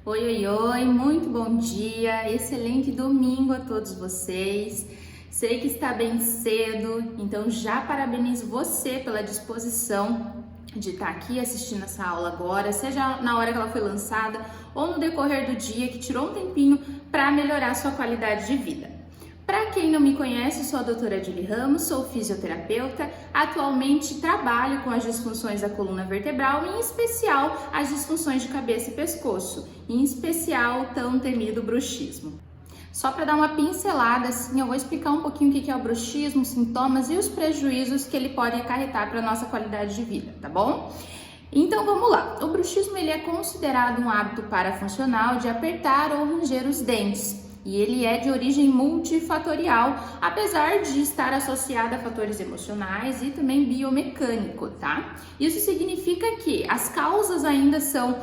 Oi, oi, oi, muito bom dia, excelente domingo a todos vocês. Sei que está bem cedo, então já parabenizo você pela disposição de estar aqui assistindo essa aula agora, seja na hora que ela foi lançada ou no decorrer do dia, que tirou um tempinho para melhorar a sua qualidade de vida. Para quem não me conhece, sou a doutora Julie Ramos, sou fisioterapeuta, atualmente trabalho com as disfunções da coluna vertebral, em especial as disfunções de cabeça e pescoço, em especial o tão temido bruxismo. Só para dar uma pincelada, assim, eu vou explicar um pouquinho o que é o bruxismo, sintomas e os prejuízos que ele pode acarretar para a nossa qualidade de vida, tá bom? Então vamos lá, o bruxismo ele é considerado um hábito parafuncional de apertar ou ranger os dentes. E ele é de origem multifatorial, apesar de estar associado a fatores emocionais e também biomecânico, tá? Isso significa que as causas ainda são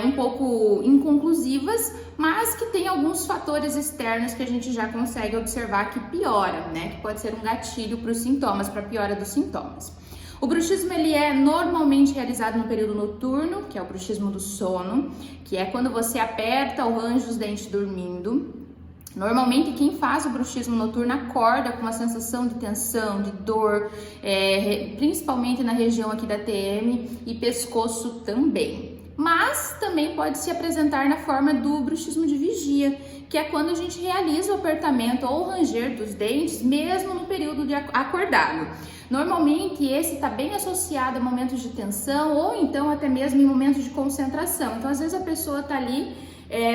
um pouco inconclusivas, mas que tem alguns fatores externos que a gente já consegue observar que piora, né? Que pode ser um gatilho para os sintomas, para a piora dos sintomas. O bruxismo ele é normalmente realizado no período noturno, que é o bruxismo do sono, que é quando você aperta ou range os dentes dormindo. Normalmente quem faz o bruxismo noturno acorda com uma sensação de tensão, de dor, principalmente na região aqui da TM e pescoço também. Mas também pode se apresentar na forma do bruxismo de vigia, que é quando a gente realiza o apertamento ou ranger dos dentes mesmo no período de acordado. Normalmente esse está bem associado a momentos de tensão ou então até mesmo em momentos de concentração. Então às vezes a pessoa está ali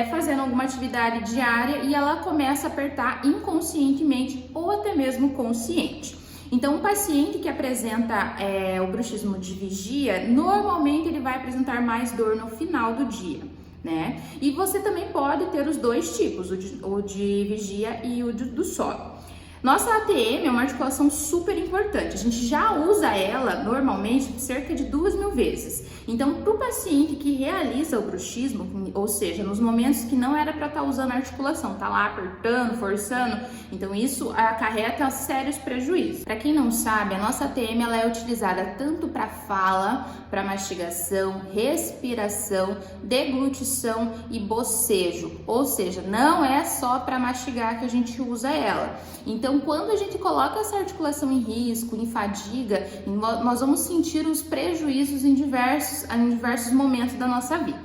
fazendo alguma atividade diária e ela começa a apertar inconscientemente ou até mesmo consciente. Então, o paciente que apresenta o bruxismo de vigia, normalmente ele vai apresentar mais dor no final do dia, né? E você também pode ter os dois tipos, o de vigia e o do sono. Nossa ATM é uma articulação super importante, a gente já usa ela normalmente cerca de 2.000 vezes. Então, para o paciente que realiza o bruxismo, ou seja, nos momentos que não era para estar usando a articulação, tá lá apertando, forçando, então isso acarreta sérios prejuízos. Para quem não sabe, a nossa ATM ela é utilizada tanto para fala, para mastigação, respiração, deglutição e bocejo, ou seja, não é só para mastigar que a gente usa ela. Então, quando a gente coloca essa articulação em risco, em fadiga, nós vamos sentir os prejuízos em diversos momentos da nossa vida.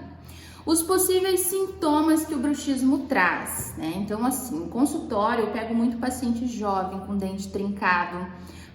Os possíveis sintomas que o bruxismo traz, né? Então, assim, no consultório eu pego muito paciente jovem com dente trincado,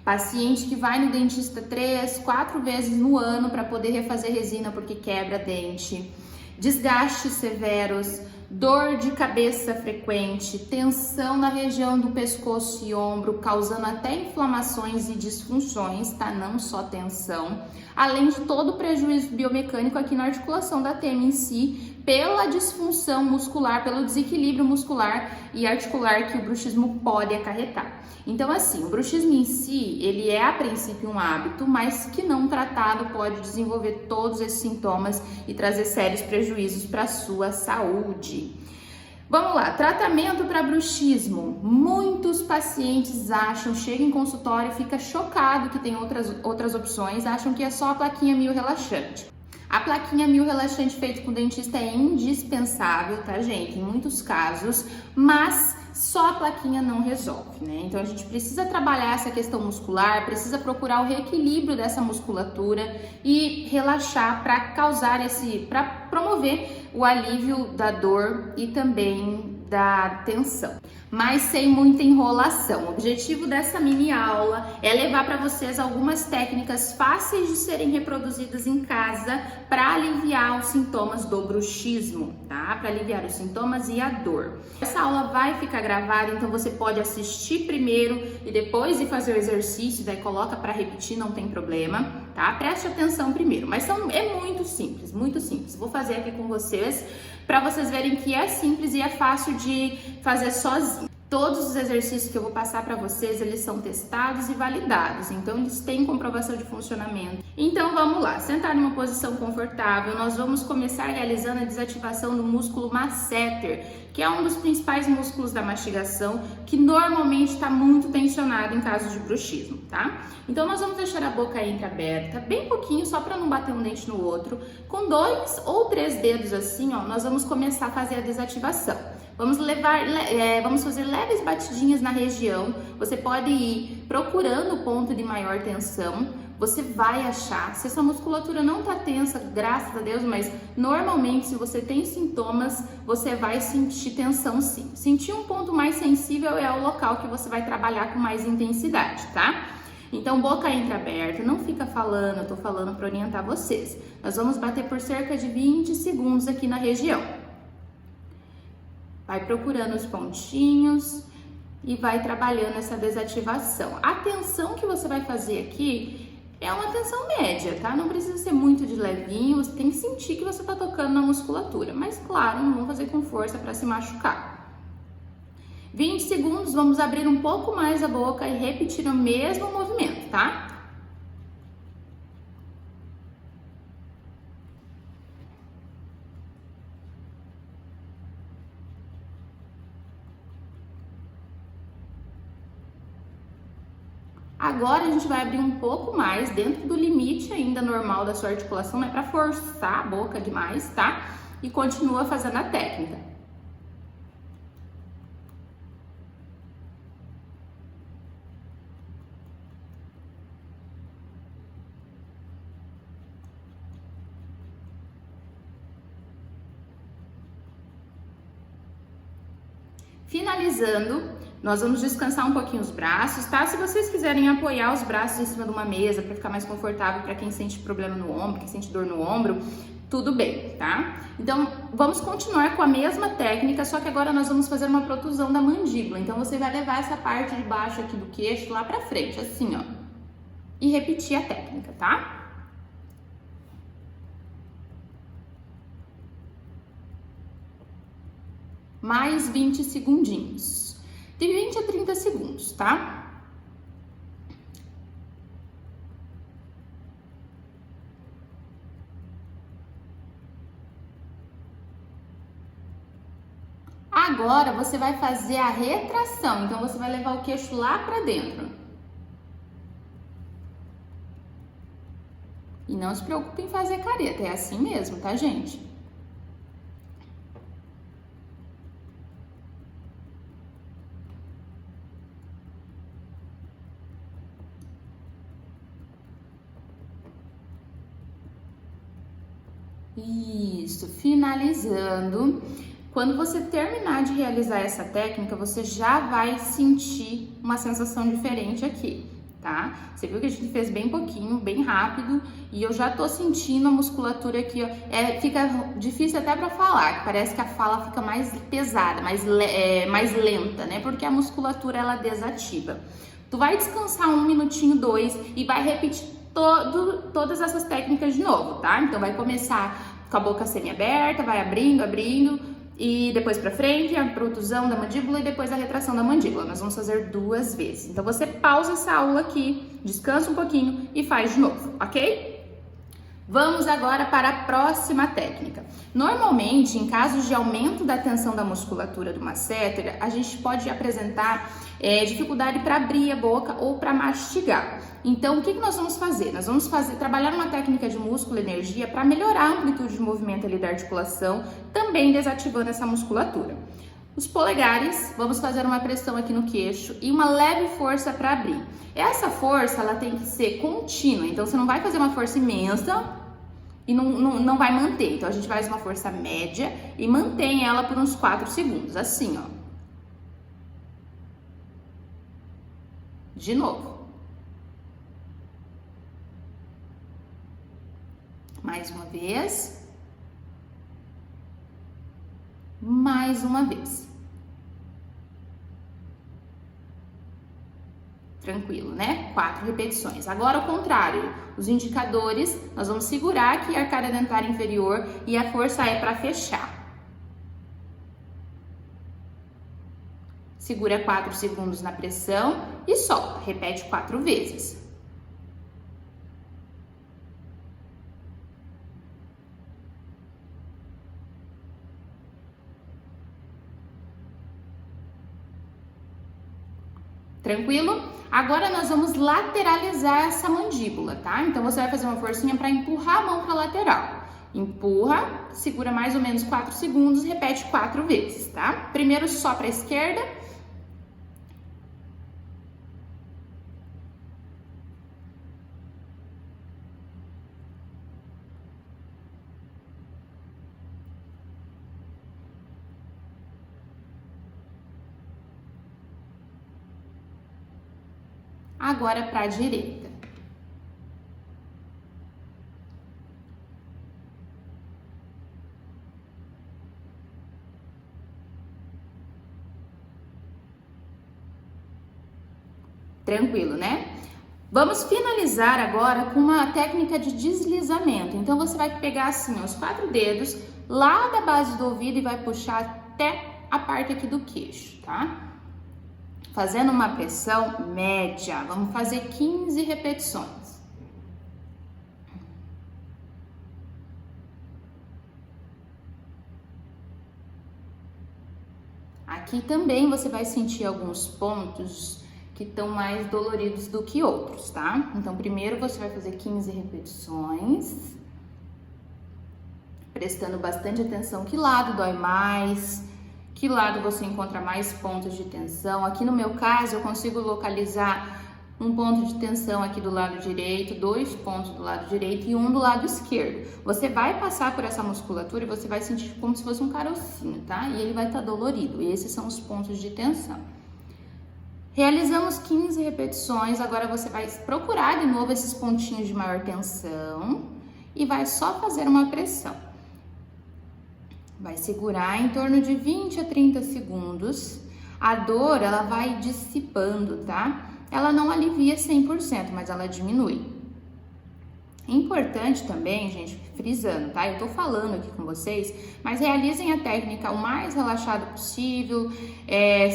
paciente que vai no dentista 3, 4 vezes no ano para poder refazer resina porque quebra dente, desgastes severos, dor de cabeça frequente, tensão na região do pescoço e ombro, causando até inflamações e disfunções, tá? Não só tensão, além de todo o prejuízo biomecânico aqui na articulação da TM em si, pela disfunção muscular, pelo desequilíbrio muscular e articular que o bruxismo pode acarretar. Então, assim, o bruxismo em si, ele é a princípio um hábito, mas que não tratado pode desenvolver todos esses sintomas e trazer sérios prejuízos para a sua saúde. Vamos lá, tratamento para bruxismo. Muitos pacientes chegam em consultório e ficam chocados que tem outras opções, acham que é só a plaquinha mio-relaxante. A plaquinha mio-relaxante feita com o dentista é indispensável, tá, gente? Em muitos casos, mas só a plaquinha não resolve, né? Então a gente precisa trabalhar essa questão muscular, precisa procurar o reequilíbrio dessa musculatura e relaxar para promover o alívio da dor e também da tensão. Mas sem muita enrolação. O objetivo dessa mini aula é levar para vocês algumas técnicas fáceis de serem reproduzidas em casa para aliviar os sintomas do bruxismo, tá? Para aliviar os sintomas e a dor. Essa aula vai ficar gravada, então você pode assistir primeiro e depois ir fazer o exercício, daí coloca para repetir, não tem problema, tá? Preste atenção primeiro, mas é muito simples, muito simples. Vou fazer aqui com vocês para vocês verem que é simples e é fácil de fazer sozinho. Todos os exercícios que eu vou passar para vocês, eles são testados e validados, então eles têm comprovação de funcionamento. Então vamos lá, sentar em uma posição confortável, nós vamos começar realizando a desativação do músculo masseter, que é um dos principais músculos da mastigação, que normalmente está muito tensionado em casos de bruxismo, tá? Então nós vamos deixar a boca entreaberta, bem pouquinho, só para não bater um dente no outro. Com 2 ou 3 dedos assim, ó, nós vamos começar a fazer a desativação. Vamos fazer leves batidinhas na região. Você pode ir procurando o ponto de maior tensão. Você vai achar, se essa musculatura não tá tensa, graças a Deus, mas normalmente se você tem sintomas, você vai sentir tensão sim. Sentir um ponto mais sensível é o local que você vai trabalhar com mais intensidade, tá? Então, boca entreaberta, não fica falando, eu tô falando para orientar vocês. Nós vamos bater por cerca de 20 segundos aqui na região. Vai procurando os pontinhos e vai trabalhando essa desativação. A tensão que você vai fazer aqui é uma tensão média, tá? Não precisa ser muito de levinho, você tem que sentir que você tá tocando na musculatura. Mas claro, não vamos fazer com força para se machucar. 20 segundos, vamos abrir um pouco mais a boca e repetir o mesmo movimento, tá? Agora a gente vai abrir um pouco mais, dentro do limite ainda normal da sua articulação, não é para forçar a boca demais, tá? E continua fazendo a técnica. Finalizando, nós vamos descansar um pouquinho os braços, tá? Se vocês quiserem apoiar os braços em cima de uma mesa para ficar mais confortável para quem sente problema no ombro, quem sente dor no ombro, tudo bem, tá? Então, vamos continuar com a mesma técnica, só que agora nós vamos fazer uma protusão da mandíbula. Então, você vai levar essa parte de baixo aqui do queixo lá para frente, assim, ó. E repetir a técnica, tá? Mais 20 segundinhos. De 20 a 30 segundos, tá? Agora você vai fazer a retração, então você vai levar o queixo lá pra dentro. E não se preocupe em fazer careta, é assim mesmo, tá, gente? Isso, finalizando. Quando você terminar de realizar essa técnica, você já vai sentir uma sensação diferente aqui, tá? Você viu que a gente fez bem pouquinho, bem rápido, e eu já tô sentindo a musculatura aqui, ó. Fica difícil até pra falar, parece que a fala fica mais pesada, mais lenta, né? Porque a musculatura, ela desativa. Tu vai descansar 1 minutinho, 2, e vai repetir todas essas técnicas de novo, tá? Então vai começar com a boca semi-aberta, vai abrindo e depois pra frente, a protusão da mandíbula e depois a retração da mandíbula. Nós vamos fazer 2 vezes. Então você pausa essa aula aqui, descansa um pouquinho e faz de novo, ok? Vamos agora para a próxima técnica. Normalmente, em casos de aumento da tensão da musculatura do masseter, a gente pode apresentar dificuldade para abrir a boca ou para mastigar. Então, o que nós vamos fazer? Nós vamos trabalhar uma técnica de músculo energia para melhorar a amplitude de movimento ali da articulação, também desativando essa musculatura. Os polegares, vamos fazer uma pressão aqui no queixo e uma leve força para abrir. Essa força, ela tem que ser contínua, então você não vai fazer uma força imensa e não vai manter. Então a gente faz uma força média e mantém ela por uns 4 segundos, assim, ó. De novo. Mais uma vez. Mais uma vez. Tranquilo, né? 4 repetições. Agora ao contrário, os indicadores, nós vamos segurar aqui a arcada dentária inferior e a força é para fechar. Segura 4 segundos na pressão e solta. Repete 4 vezes. Tranquilo? Agora nós vamos lateralizar essa mandíbula, tá? Então você vai fazer uma forcinha para empurrar a mão para a lateral. Empurra, segura mais ou menos 4 segundos, repete 4 vezes, tá? Primeiro só para a esquerda. Agora para a direita. Tranquilo, né? Vamos finalizar agora com uma técnica de deslizamento. Então você vai pegar assim, ó, os 4 dedos lá da base do ouvido e vai puxar até a parte aqui do queixo, tá? Fazendo uma pressão média. Vamos fazer 15 repetições. Aqui também você vai sentir alguns pontos que estão mais doloridos do que outros, tá? Então, primeiro você vai fazer 15 repetições, prestando bastante atenção que lado dói mais, que lado você encontra mais pontos de tensão. Aqui no meu caso, eu consigo localizar um ponto de tensão aqui do lado direito, 2 pontos do lado direito e 1 do lado esquerdo. Você vai passar por essa musculatura e você vai sentir como se fosse um carocinho, tá? E ele vai estar dolorido. E esses são os pontos de tensão. Realizamos 15 repetições, agora você vai procurar de novo esses pontinhos de maior tensão e vai só fazer uma pressão. Vai segurar em torno de 20 a 30 segundos. A dor, ela vai dissipando, tá? Ela não alivia 100%, mas ela diminui. Importante também, gente, frisando, tá? Eu tô falando aqui com vocês, mas realizem a técnica o mais relaxado possível,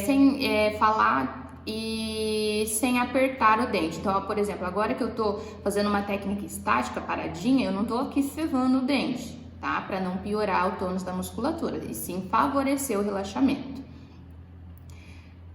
sem falar e sem apertar o dente. Então, por exemplo, agora que eu tô fazendo uma técnica estática, paradinha, eu não tô aqui cevando o dente, tá? Para não piorar o tônus da musculatura, e sim favorecer o relaxamento.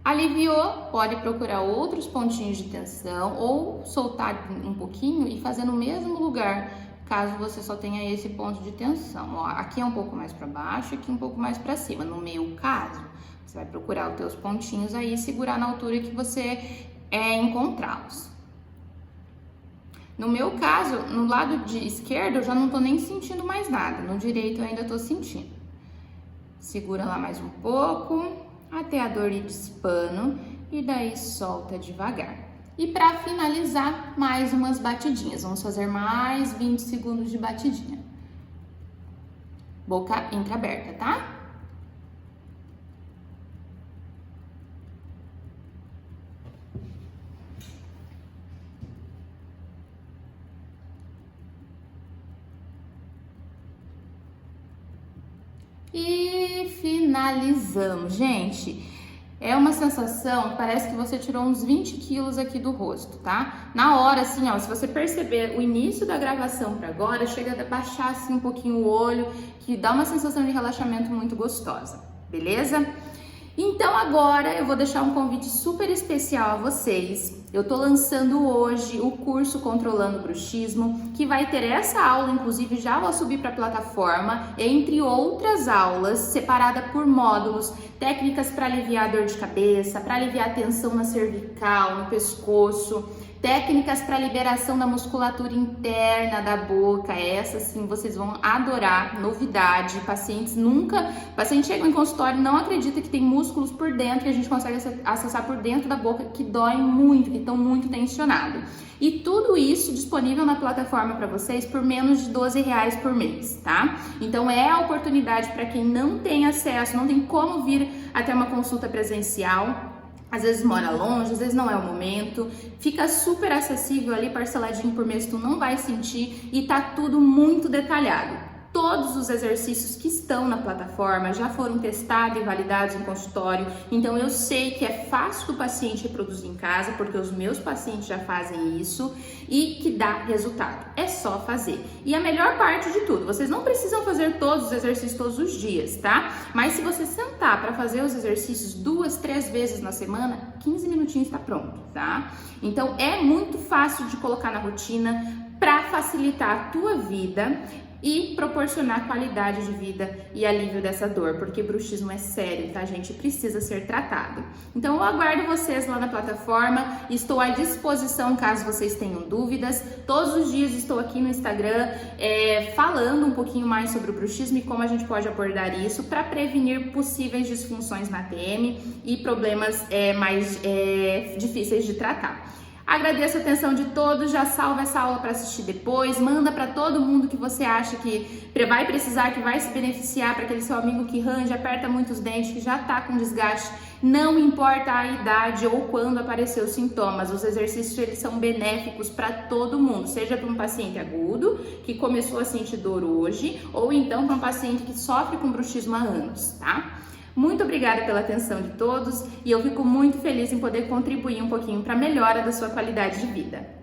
Aliviou, pode procurar outros pontinhos de tensão ou soltar um pouquinho e fazer no mesmo lugar, caso você só tenha esse ponto de tensão. Ó, aqui é um pouco mais para baixo, aqui um pouco mais para cima. No meu caso, você vai procurar os teus pontinhos aí e segurar na altura que você encontrá-los. No meu caso, no lado esquerdo, eu já não tô nem sentindo mais nada. No direito, eu ainda tô sentindo. Segura lá mais um pouco, até a dor ir dissipando, e daí solta devagar. E para finalizar, mais umas batidinhas. Vamos fazer mais 20 segundos de batidinha. Boca entreaberta, tá? E finalizamos, gente. É uma sensação, parece que você tirou uns 20 quilos aqui do rosto, tá? Na hora, assim, ó, se você perceber o início da gravação para agora, chega a baixar assim um pouquinho o olho, que dá uma sensação de relaxamento muito gostosa, beleza? Então agora eu vou deixar um convite super especial a vocês. Eu tô lançando hoje o curso Controlando o Bruxismo, que vai ter essa aula, inclusive já vou subir para a plataforma, entre outras aulas, separada por módulos, técnicas para aliviar a dor de cabeça, para aliviar a tensão na cervical, no pescoço, técnicas para liberação da musculatura interna da boca. Essa sim vocês vão adorar, novidade. Paciente chega em consultório e não acredita que tem músculos por dentro e a gente consegue acessar por dentro da boca que dói muito, que estão muito tensionados. E tudo isso disponível na plataforma para vocês por menos de R$12 por mês, tá? Então é a oportunidade para quem não tem acesso, não tem como vir até uma consulta presencial. Às vezes mora longe, às vezes não é o momento, fica super acessível ali, parceladinho por mês, tu não vai sentir e tá tudo muito detalhado. Todos os exercícios que estão na plataforma já foram testados e validados em consultório, então eu sei que é fácil do paciente reproduzir em casa, porque os meus pacientes já fazem isso e que dá resultado. É só fazer. E a melhor parte de tudo, vocês não precisam fazer todos os exercícios todos os dias, tá? Mas se você sentar para fazer os exercícios 2, 3 vezes na semana, 15 minutinhos está pronto, tá? Então é muito fácil de colocar na rotina para facilitar a tua vida e proporcionar qualidade de vida e alívio dessa dor, porque bruxismo é sério, tá, gente? Precisa ser tratado. Então eu aguardo vocês lá na plataforma, estou à disposição caso vocês tenham dúvidas. Todos os dias estou aqui no Instagram falando um pouquinho mais sobre o bruxismo e como a gente pode abordar isso para prevenir possíveis disfunções na TM e problemas mais difíceis de tratar. Agradeço a atenção de todos, já salva essa aula para assistir depois, manda para todo mundo que você acha que vai precisar, que vai se beneficiar, para aquele seu amigo que range, aperta muito os dentes, que já tá com desgaste, não importa a idade ou quando apareceu os sintomas, os exercícios eles são benéficos para todo mundo, seja para um paciente agudo, que começou a sentir dor hoje, ou então para um paciente que sofre com bruxismo há anos, tá? Muito obrigada pela atenção de todos e eu fico muito feliz em poder contribuir um pouquinho para a melhora da sua qualidade de vida.